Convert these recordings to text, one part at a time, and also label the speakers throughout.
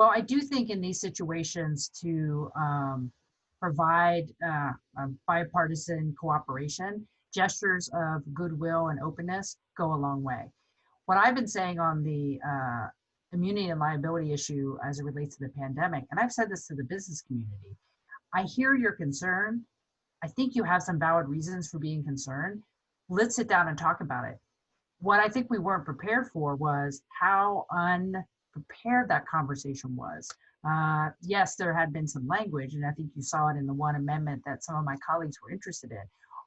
Speaker 1: Well, I do think in these situations to provide bipartisan cooperation, gestures of goodwill and openness go a long way. What I've been saying on the immunity and liability issue as it relates to the pandemic, and I've said this to the business community, I hear your concern. I think you have some valid reasons for being concerned. Let's sit down and talk about it. What I think we weren't prepared for was how unprepared that conversation was. Yes, there had been some language, and I think you saw it in the one amendment that some of my colleagues were interested in.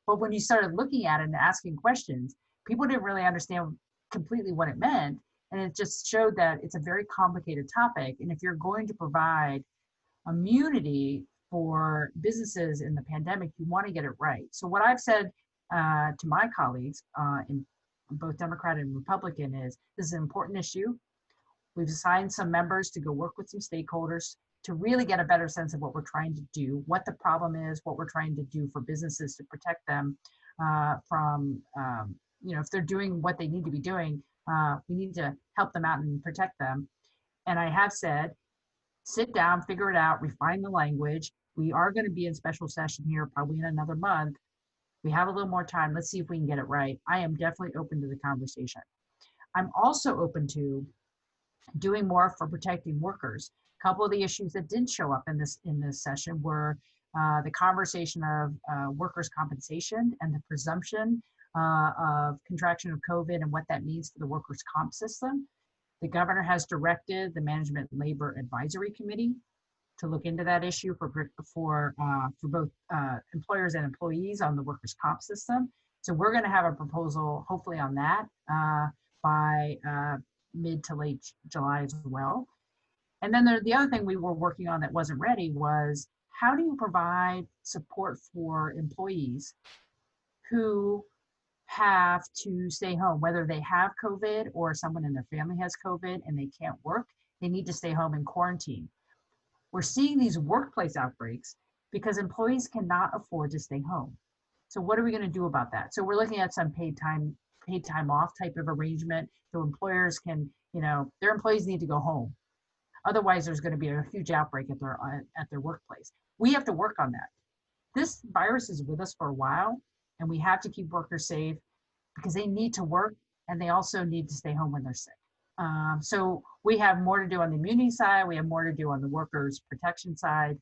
Speaker 1: But when you started looking at it and asking questions, people didn't really understand completely what it meant. And it just showed that it's a very complicated topic. And if you're going to provide immunity for businesses in the pandemic, you want to get it right. So what I've said to my colleagues in both Democrat and Republican is this is an important issue. We've assigned some members to go work with some stakeholders to really get a better sense of what we're trying to do, what the problem is, what we're trying to do for businesses to protect them from, if they're doing what they need to be doing, we need to help them out and protect them. And I have said, sit down, figure it out, refine the language. We are going to be in special session here probably in another month. We have a little more time. Let's see if we can get it right. I am definitely open to the conversation. I'm also open to doing more for protecting workers. A couple of the issues that didn't show up in this session were the conversation of workers' compensation and the presumption of contraction of COVID and what that means to the workers' comp system. The governor has directed the Management Labor Advisory Committee to look into that issue for both employers and employees on the workers' comp system. So we're going to have a proposal, hopefully, on that by mid to late July as well. And then the other thing we were working on that wasn't ready was how do you provide support for employees who have to stay home, whether they have COVID or someone in their family has COVID and they can't work, they need to stay home in quarantine. We're seeing these workplace outbreaks because employees cannot afford to stay home. So what are we going to do about that? So we're looking at some paid time off type of arrangement so employers can, their employees need to go home. Otherwise, there's going to be a huge outbreak at their workplace. We have to work on that. This virus is with us for a while, and we have to keep workers safe because they need to work and they also need to stay home when they're sick. So we have more to do on the immunity side. We have more to do on the workers' protection side.